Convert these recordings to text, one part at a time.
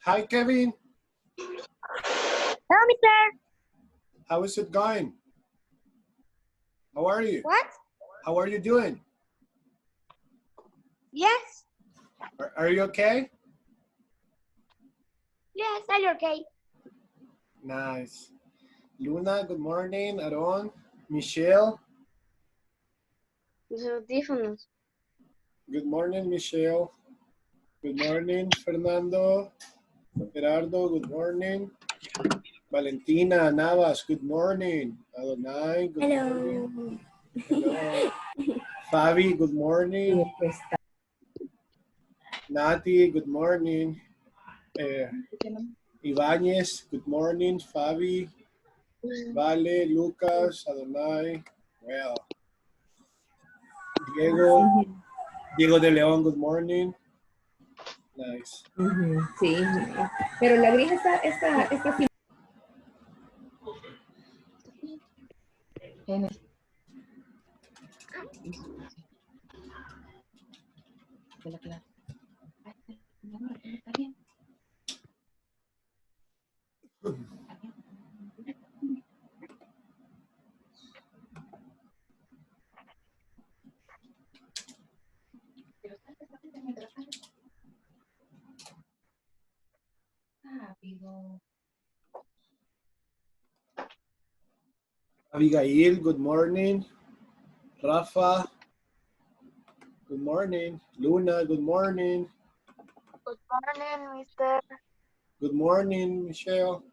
Hi, Kevin. Hello, mister. How is it going? How are you? What? How are you doing? Yes. Are you okay? Yes, I'm okay. Nice. Luna, good morning. Aaron, Michelle. Los audífonos. Good morning, Michelle. Good morning, Fernando. Gerardo, good morning. Valentina Navas, good morning. Adonai, good morning. Hello. Fabi, good morning. Nati, good morning. Ibáñez, good morning. Fabi, Vale, Lucas, Adonai, well. Diego de León, good morning. Nice. Sí, pero la gris está sí. Abigail, good morning. Rafa, good morning. Luna, good morning. Good morning, mister. Good morning, Michelle.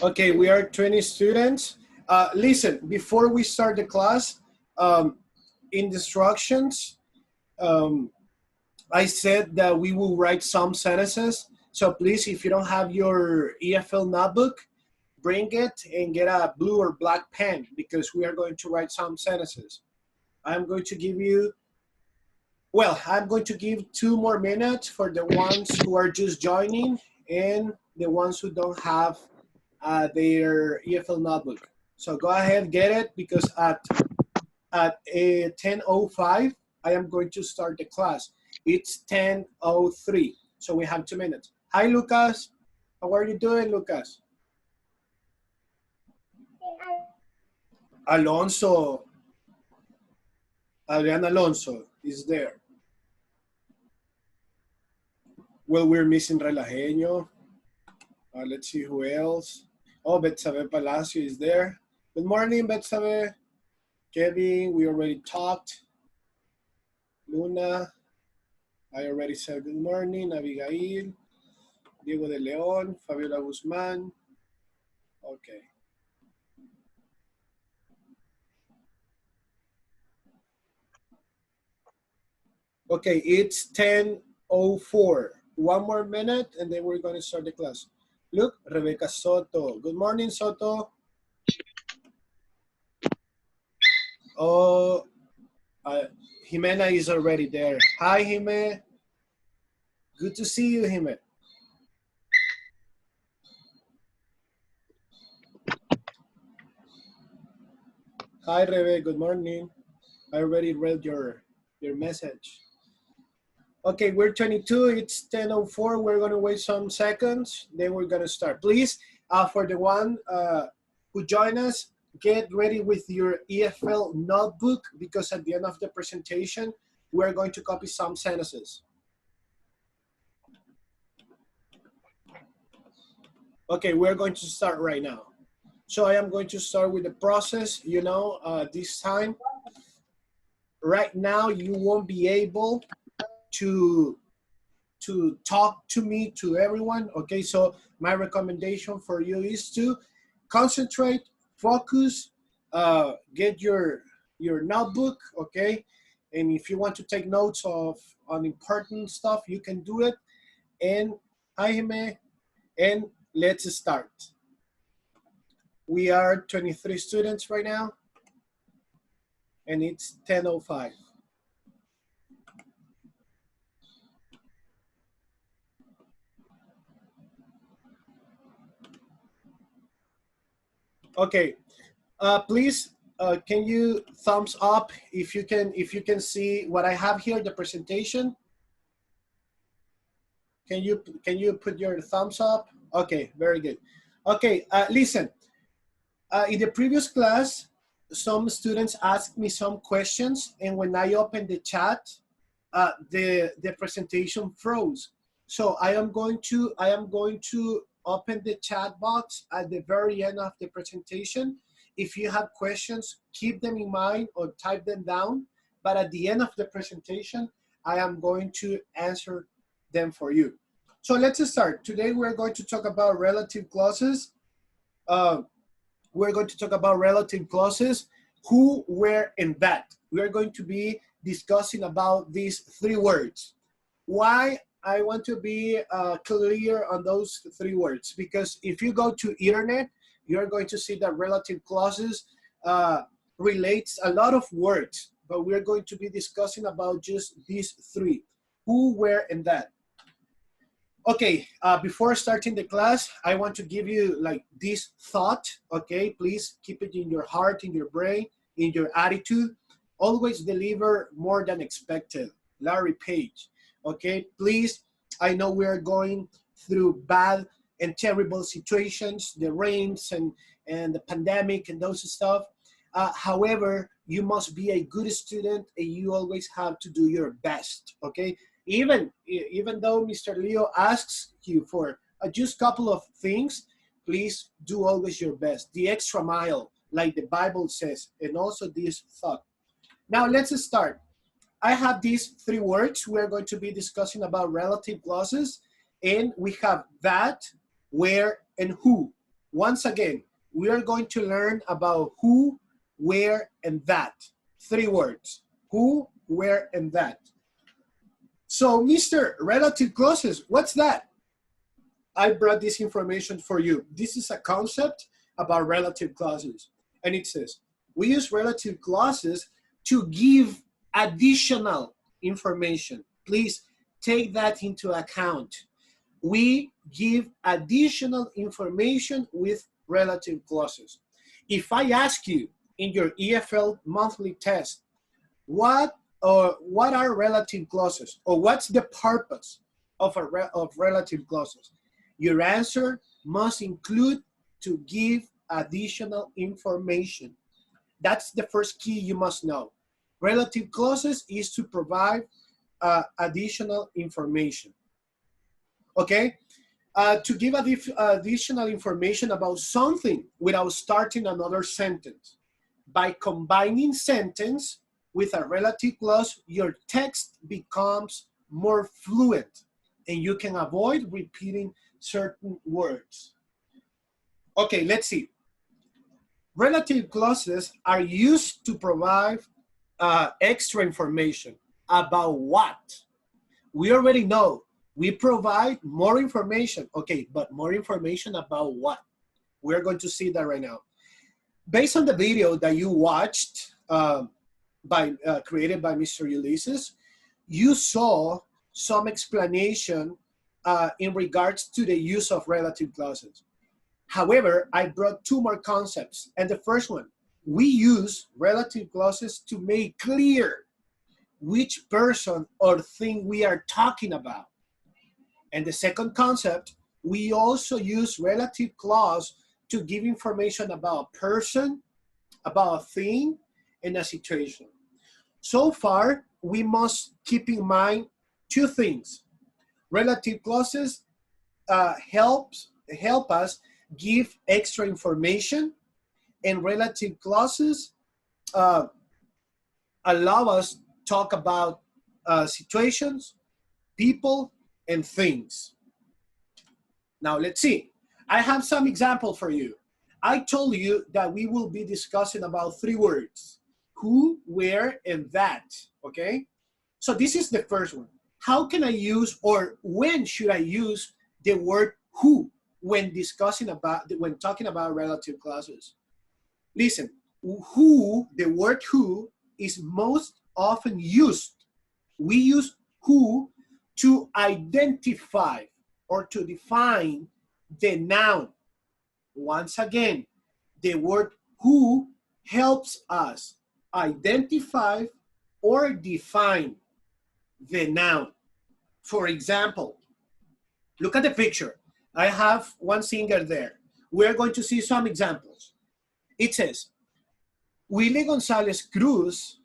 Okay, we are 20 students. Listen, before we start the class, in the instructions, I said that we will write some sentences. So please, if you don't have your EFL notebook, bring it and get a blue or black pen because we are going to write some sentences. I'm going to give you, well, I'm going to give 2 more minutes for the ones who are just joining and the ones who don't have their EFL notebook. So go ahead, get it, because at 10:05, I am going to start the class. It's 10:03, so we have 2 minutes. Hi, Lucas. How are you doing, Lucas? Alonso, Adrian Alonso is there. Well, we're missing Relajeño. Let's see who else. Oh, Betsabe Palacio is there. Good morning, Betsabe. Kevin, we already talked. Luna, I already said good morning. Abigail, Diego de León, Fabiola Guzmán. Okay. Okay, it's 10:04. 1 more minute and then we're going to start the class. Look, Rebecca Soto. Good morning, Soto. Oh, Jimena is already there. Hi, Jime. Good to see you, Jime. Hi, Rebe. Good morning. I already read your message. Okay, we're 22. It's 10:04. We're going to wait some seconds. Then we're going to start. Please, for the one who join us, get ready with your EFL notebook because at the end of the presentation, we're going to copy some sentences. Okay, we're going to start right now. So I am going to start with the process. You know, this time, right now, you won't be able to talk to me, to everyone. Okay, so my recommendation for you is to concentrate, focus, get your notebook, okay? And if you want to take notes on important stuff, you can do it. And Jaime, and let's start. We are 23 students right now. and it's 10:05. Okay, please, can you thumbs up if you can see what I have here, the presentation? Can you put your thumbs up? Okay, very good. Okay, listen. In the previous class, some students asked me some questions, and when I opened the chat, the presentation froze. So I am going to open the chat box at the very end of the presentation. If you have questions, keep them in mind or type them down. But at the end of the presentation, I am going to answer them for you. So let's start. Today we're going to talk about relative clauses. We're going to talk about relative clauses, who, where, and that. We are going to be discussing about these three words. Why I want to be clear on those three words? Because if you go to internet, you're going to see that relative clauses relates a lot of words, but we're going to be discussing about just these three: who, where, and that. Okay, before starting the class, I want to give you like this thought, okay? Please keep it in your heart, in your brain, in your attitude. Always deliver more than expected. Larry Page, okay? Please, I know we're going through bad and terrible situations, the rains and the pandemic and those stuff. However, you must be a good student and you always have to do your best, okay? Even though Mr. Leo asks you for just a couple of things, please do always your best. The extra mile, like the Bible says, and also this thought. Now let's start. I have these three words. We're going to be discussing about relative clauses, and we have that, where, and who. Once again, we are going to learn about who, where, and that. Three words: who, where, and that. So, Mr. Relative clauses, what's that? I brought this information for you. This is a concept about relative clauses. And it says, we use relative clauses to give additional information. Please take that into account. We give additional information with relative clauses. If I ask you in your EFL monthly test, what are relative clauses, or what's the purpose of relative clauses? Your answer must include to give additional information. That's the first key you must know. Relative clauses is to provide additional information. Okay? To give additional information about something without starting another sentence. By combining sentence with a relative clause, your text becomes more fluent and you can avoid repeating certain words. Okay, let's see. Relative clauses are used to provide extra information about what? We already know. We provide more information. Okay, but more information about what? We're going to see that right now. Based on the video that you watched, created by Mr. Ulysses, you saw some explanation in regards to the use of relative clauses. However, I brought two more concepts. And the first one, we use relative clauses to make clear which person or thing we are talking about. And the second concept, we also use relative clause to give information about a person, about a thing, and a situation. So far, we must keep in mind two things. Relative clauses help us give extra information, and relative clauses allow us to talk about situations, people, and things. Now let's see. I have some example for you. I told you that we will be discussing about three words: who, where, and that, okay? So this is the first one. How can I use, or when should I use the word who when talking about relative clauses? Listen, who, the word who is most often used. We use who to identify or to define the noun. Once again, the word who helps us identify or define the noun. For example, look at the picture. I have one singer there. We're going to see some examples. It says, Willie Gonzalez Cruz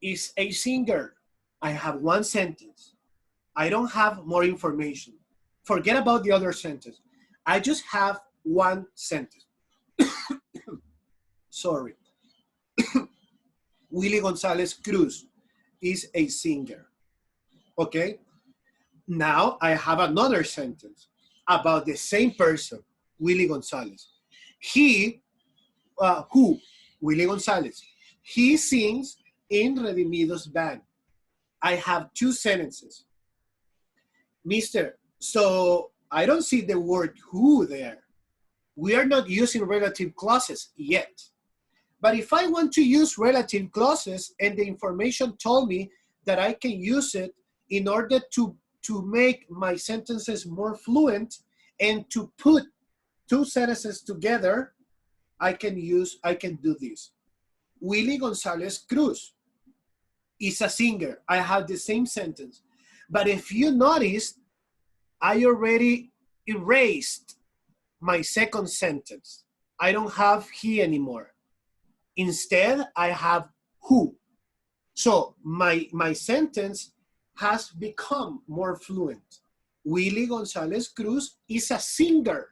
is a singer. I have one sentence. I don't have more information. Forget about the other sentence. I just have one sentence. Sorry. Willie Gonzalez Cruz is a singer. Okay? Now I have another sentence about the same person, Willie Gonzalez. Willie Gonzalez. He sings in Redimidos band. I have two sentences. Mister, so I don't see the word who there. We are not using relative clauses yet. But if I want to use relative clauses and the information told me that I can use it in order to make my sentences more fluent and to put two sentences together, I can do this. Willie Gonzalez Cruz is a singer. I have the same sentence. But if you notice, I already erased my second sentence. I don't have he anymore. Instead, I have who. So my sentence has become more fluent. Willie Gonzalez Cruz is a singer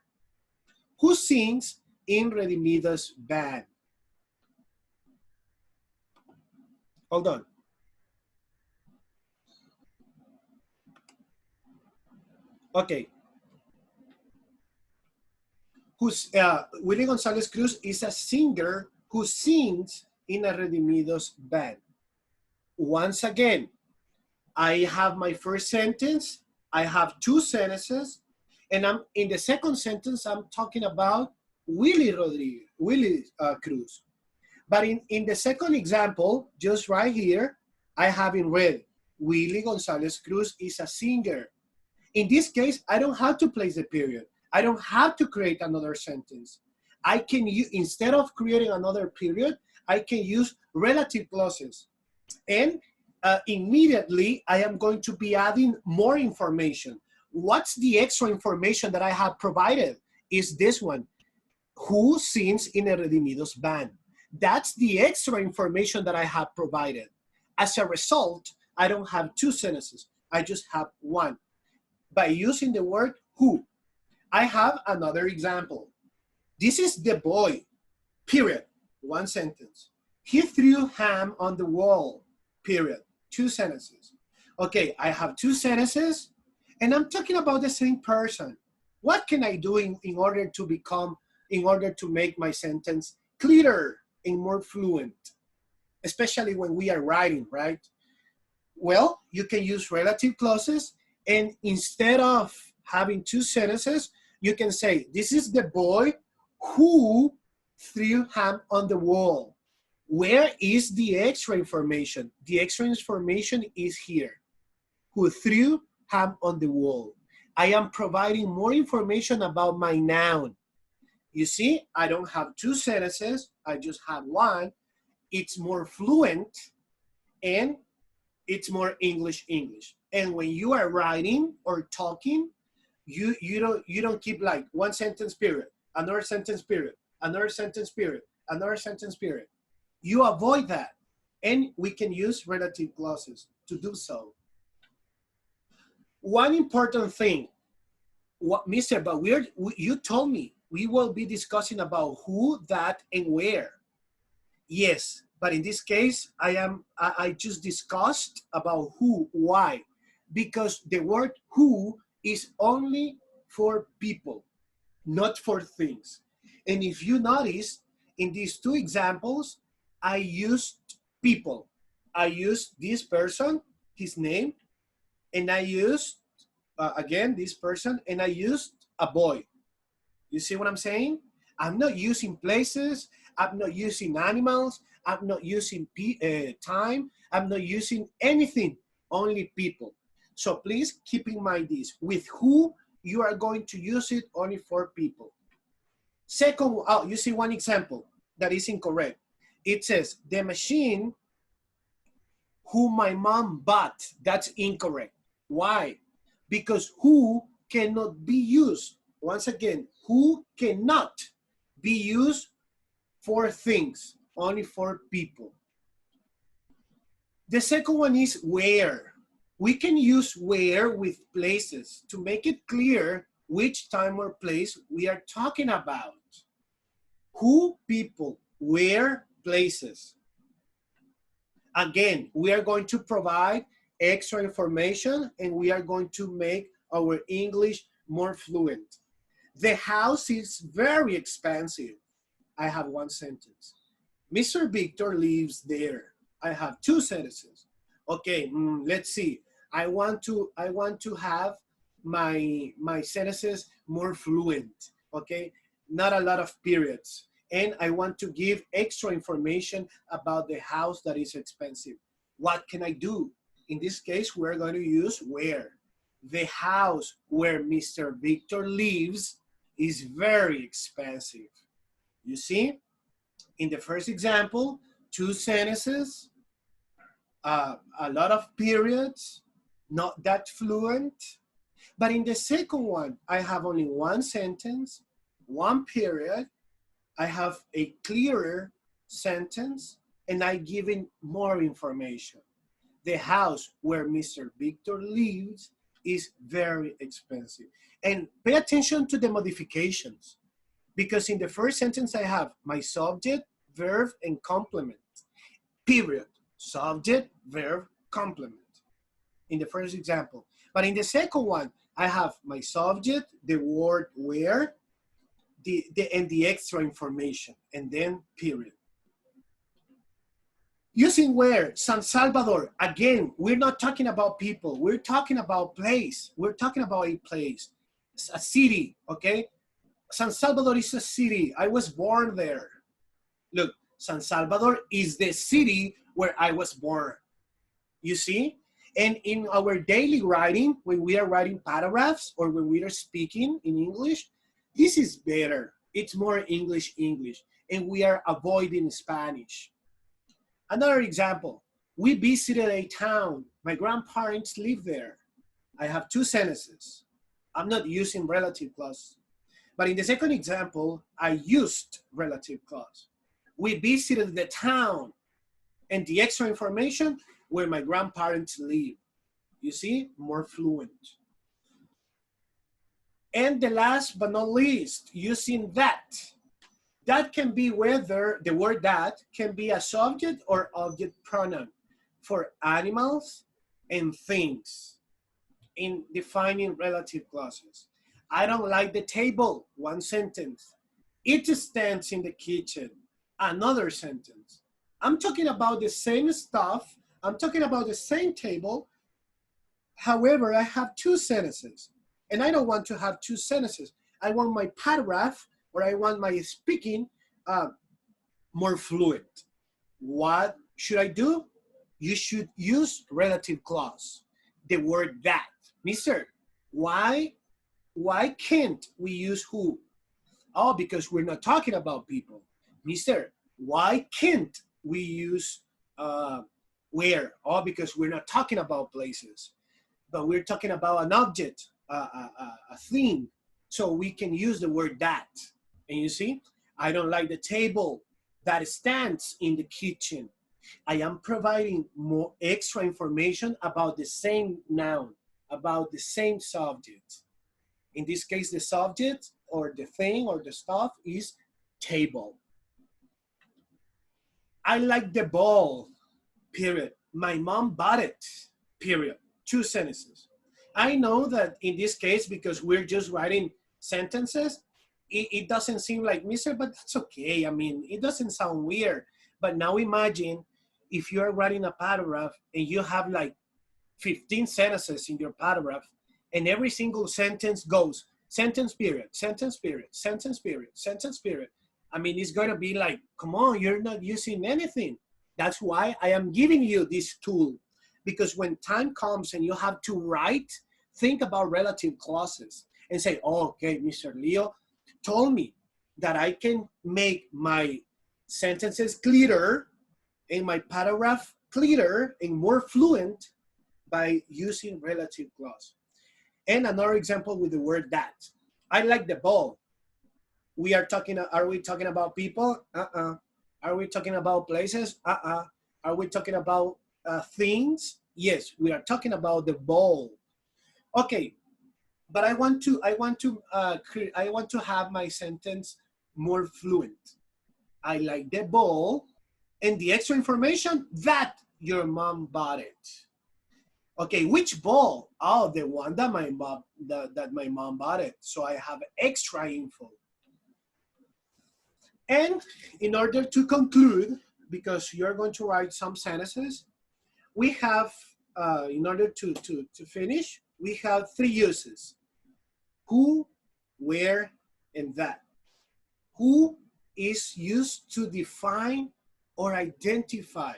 who sings in Redimidos band. Hold on. Okay. Willie Gonzalez Cruz is a singer who sings in a Redimidos band. Once again, I have my first sentence, I have two sentences, and I'm in the second sentence, I'm talking about Willie Cruz. But in the second example, just right here, I have in red, Willie Gonzalez Cruz is a singer. In this case, I don't have to place a period. I don't have to create another sentence. I can use, instead of creating another period, I can use relative clauses. And immediately, I am going to be adding more information. What's the extra information that I have provided? Is this one. Who sings in a Redimidos band? That's the extra information that I have provided. As a result, I don't have two sentences. I just have one. By using the word who. I have another example. This is the boy, period, one sentence. He threw ham on the wall, period, two sentences. Okay, I have two sentences, and I'm talking about the same person. What can I do in order to make my sentence clearer and more fluent, especially when we are writing, right? Well, you can use relative clauses, and instead of having two sentences, you can say, this is the boy who threw ham on the wall. Where is the extra information? The extra information is here. Who threw ham on the wall. I am providing more information about my noun. You see, I don't have two sentences. I just have one. It's more fluent and it's more English. And when you are writing or talking, you don't keep like one sentence period, another sentence period, another sentence period, another sentence period. You avoid that, and we can use relative clauses to do so. One important thing, Mister, but you told me we will be discussing about who, that, and where. Yes, but in this case, I just discussed about who, why, because the word who is only for people, not for things. And if you notice, in these two examples, I used people. I used this person, his name, and I used, again, this person, and I used a boy. You see what I'm saying? I'm not using places. I'm not using animals. I'm not using time. I'm not using anything, only people. So please keep in mind this. With who, you are going to use it only for people. Second, oh, you see one example that is incorrect. It says, the machine who my mom bought. That's incorrect. Why? Because who cannot be used. Once again, who cannot be used for things, only for people. The second one is where. We can use where with places to make it clear which time or place we are talking about. Who, people, where, places. Again, we are going to provide extra information and we are going to make our English more fluent. The house is very expensive. I have one sentence. Mr. Victor lives there. I have two sentences. Okay, let's see. I want to have my sentences more fluent. Okay, not a lot of periods. And I want to give extra information about the house that is expensive. What can I do? In this case, we're going to use where. The house where Mr. Victor lives is very expensive. You see, in the first example, two sentences, a lot of periods, not that fluent. But in the second one, I have only one sentence, one period, I have a clearer sentence, and I give in more information. The house where Mr. Victor lives is very expensive. And pay attention to the modifications, because in the first sentence I have my subject, verb, and complement. Period. Subject, verb, complement. In the first example. But in the second one, I have my subject, the word where, and the extra information, and then period. Using where, San Salvador, again, we're not talking about people, we're talking about place. We're talking about a place, a city, okay? San Salvador is a city. I was born there. Look, San Salvador is the city where I was born. You see? And in our daily writing, when we are writing paragraphs or when we are speaking in English, this is better. It's more English, and we are avoiding Spanish. Another example, we visited a town. My grandparents live there. I have two sentences. I'm not using relative clause. But in the second example, I used relative clause. We visited the town, and the extra information where my grandparents live. You see, more fluent. And the last but not least, using that. That can be whether, the word that can be a subject or object pronoun for animals and things in defining relative clauses. I don't like the table, one sentence. It stands in the kitchen, another sentence. I'm talking about the same stuff. I'm talking about the same table. However, I have two sentences, and I don't want to have two sentences. I want my paragraph, or I want my speaking more fluent. What should I do? You should use relative clause, the word that. Mister, why can't we use who? Oh, because we're not talking about people. Mister, why can't we use where? Oh, because we're not talking about places, but we're talking about an object, a thing. So we can use the word that. And you see, I don't like the table that stands in the kitchen. I am providing more extra information about the same noun, about the same subject. In this case, the subject or the thing or the stuff is table. I like the ball, period. My mom bought it, period. Two sentences. I know that in this case, because we're just writing sentences, it doesn't seem like Mister, but that's okay. I mean, it doesn't sound weird. But now imagine if you're writing a paragraph and you have like 15 sentences in your paragraph, and every single sentence goes sentence period, sentence period, sentence period, sentence period. I mean, it's going to be like, come on, you're not using anything. That's why I am giving you this tool. Because when time comes and you have to write, think about relative clauses and say, oh, okay, Mr. Leo told me that I can make my sentences clearer and my paragraph clearer and more fluent by using relative clause. And another example with the word that. I like the ball. Are we talking about people? Are we talking about places? Are we talking about things? Yes, we are talking about the ball. Okay, but I want to have my sentence more fluent. I like the ball, and the extra information that your mom bought it. Okay, which ball? Oh, the one that my mom bought it. So I have extra info. And in order to conclude, because you're going to write some sentences, we have, in order to finish, we have 3 uses. Who, where, and that. Who is used to define or identify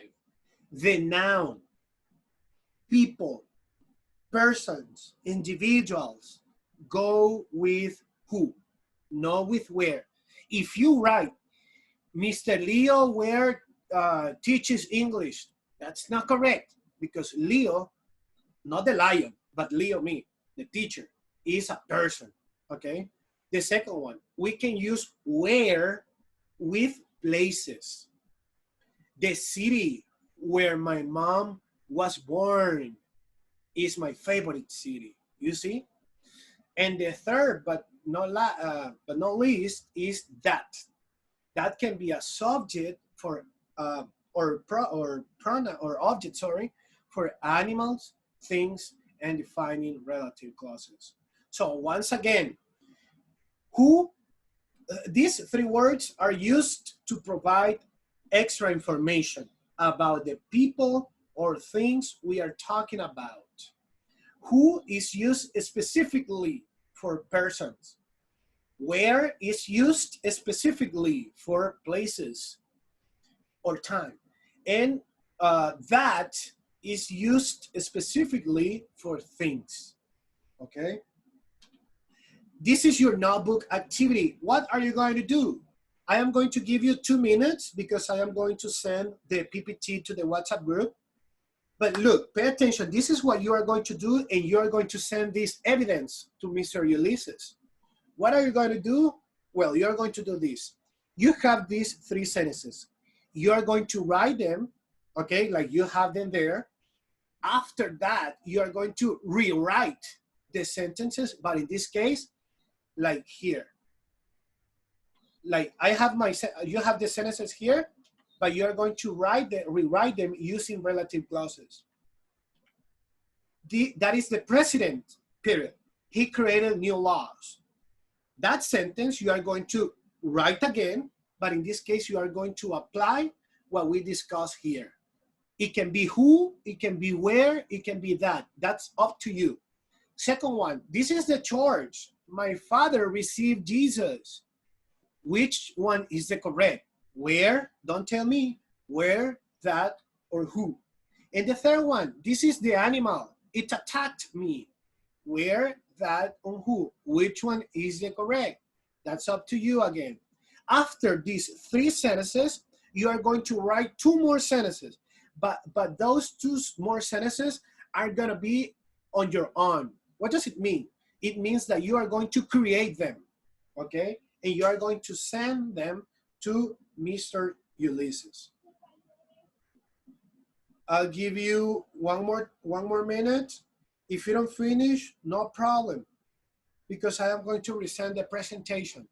the noun, people, persons, individuals. Go with who, not with where. If you write, Mr. Leo Ware teaches English, that's not correct, because Leo, not the lion, but Leo, me, the teacher, is a person, okay? The second one, we can use where with places. The city where my mom was born is my favorite city, you see? And the third, but not least, is that. That can be a subject for, or pronoun or object, sorry, for animals, things, and defining relative clauses. So once again, who, these 3 words are used to provide extra information about the people or things we are talking about. Who is used specifically for persons. Where is used specifically for places or time. And that is used specifically for things, okay? This is your notebook activity. What are you going to do? I am going to give you 2 minutes because I am going to send the PPT to the WhatsApp group. But look, pay attention. This is what you are going to do, and you are going to send this evidence to Mr. Ulysses. What are you going to do? Well, you're going to do this. You have these 3 sentences. You are going to write them, okay, like you have them there. After that, you are going to rewrite the sentences, but in this case, like here. Like I have you have the sentences here, but you are going to rewrite them using relative clauses. That is the president, period. He created new laws. That sentence you are going to write again, but in this case, you are going to apply what we discussed here. It can be who, it can be where, it can be that. That's up to you. Second one, this is the charge. My father received Jesus. Which one is the correct? Where, don't tell me, where, that, or who. And the third one, this is the animal. It attacked me. Where, that, or who. Which one is the correct? That's up to you again. After these 3 sentences, you are going to write 2 more sentences. But those 2 more sentences are gonna be on your own. What does it mean? It means that you are going to create them, okay? And you are going to send them to Mr. Ulysses. I'll give you one more minute. If you don't finish, no problem, because I am going to resend the presentation.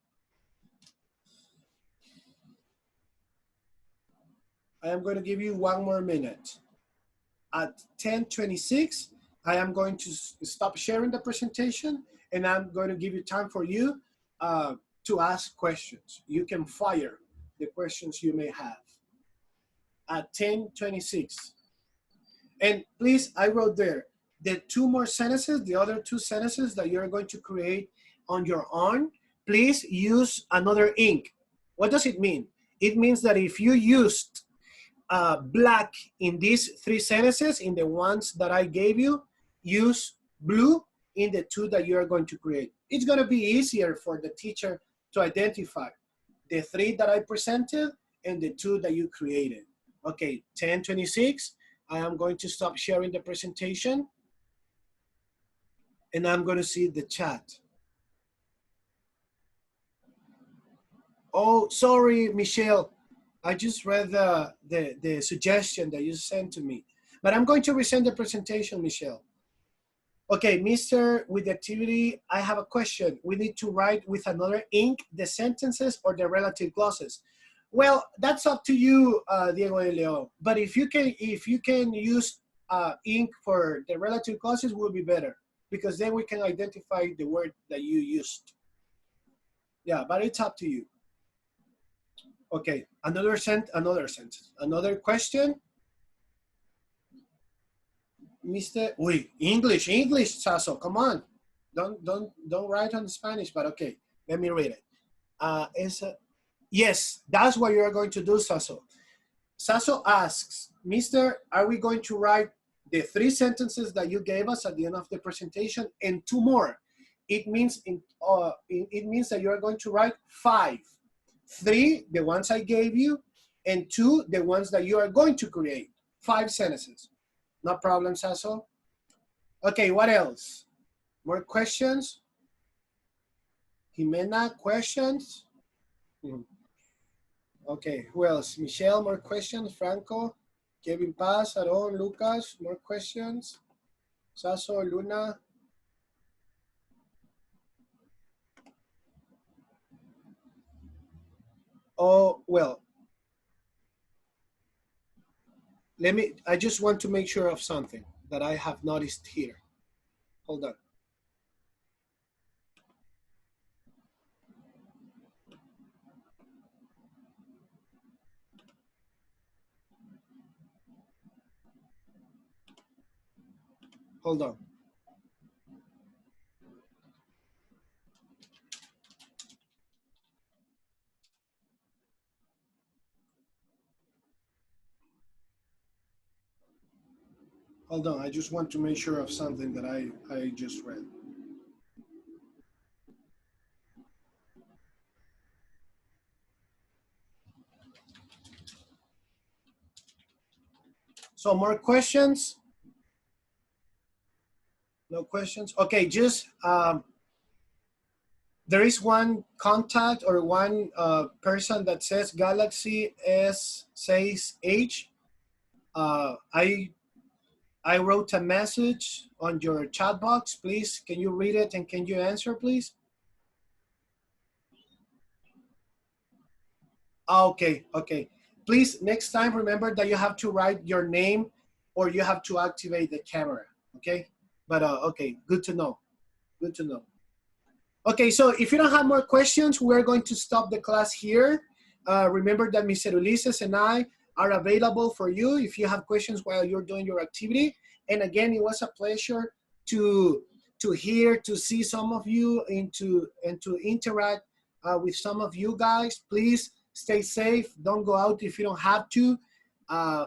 I am going to give you 1 more minute. At 10:26, I am going to stop sharing the presentation, and I'm going to give you time for you to ask questions. You can fire the questions you may have at 10:26. And please, I wrote there, the 2 more sentences, the other 2 sentences that you're going to create on your own, please use another ink. What does it mean? It means that if you used black in these 3 sentences, in the ones that I gave you, use blue in the 2 that you are going to create. It's going to be easier for the teacher to identify the 3 that I presented and the 2 that you created. Okay, 10:26. I am going to stop sharing the presentation and I'm going to see the chat. Oh, sorry, Michelle. I just read the suggestion that you sent to me, but I'm going to resend the presentation, Michelle. Okay, Mr. With the activity, I have a question. We need to write with another ink the sentences or the relative clauses. Well, that's up to you, Diego de Leon. But if you can use ink for the relative clauses, will be better because then we can identify the word that you used. Yeah, but it's up to you. Okay, another sentence. Another question. Mr. Uy, English, Sasso, come on. Don't write on Spanish, but okay, let me read it. Yes, that's what you're going to do, Sasso. Sasso asks, Mister, are we going to write the 3 sentences that you gave us at the end of the presentation and 2 more? It means that you are going to write 5. 3, the ones I gave you, and 2, the ones that you are going to create. 5 sentences. No problem, Sasso. Okay, what else? More questions? Jimena, questions? Okay, who else? Michelle, more questions? Franco, Kevin Paz, Aaron, Lucas, more questions? Sasso, Luna? Oh, well. I just want to make sure of something that I have noticed here. Hold on. Hold on. Hold on, I just want to make sure of something that I just read. So more questions? No questions? Okay, just there is one contact or one person that says Galaxy S6H. I wrote a message on your chat box. Please, can you read it and can you answer, please? Okay, okay. Please, next time, remember that you have to write your name or you have to activate the camera, okay? But okay, good to know, good to know. Okay, so if you don't have more questions, we're going to stop the class here. Remember that Mr. Ulises and I are available for you if you have questions while you're doing your activity. And again, it was a pleasure to see some of you and to interact with some of you guys. Please stay safe. Don't go out if you don't have to.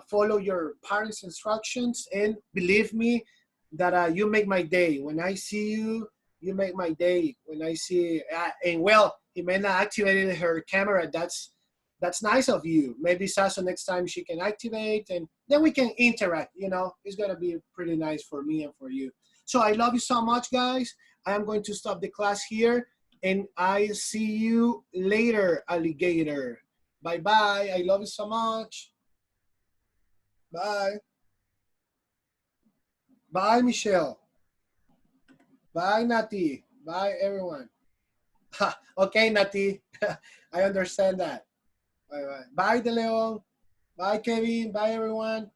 Follow your parents' instructions. And believe me that you make my day. When I see you, you make my day. When I see, and well, Jimena activated her camera. That's nice of you. Maybe Sasso next time she can activate and then we can interact, you know. It's gonna be pretty nice for me and for you. So I love you so much, guys. I am going to stop the class here and I see you later, alligator. Bye-bye, I love you so much. Bye. Bye, Michelle. Bye, Nati. Bye, everyone. Okay, Nati, I understand that. Bye, bye. Bye, De Leon. Bye, Kevin. Bye, everyone.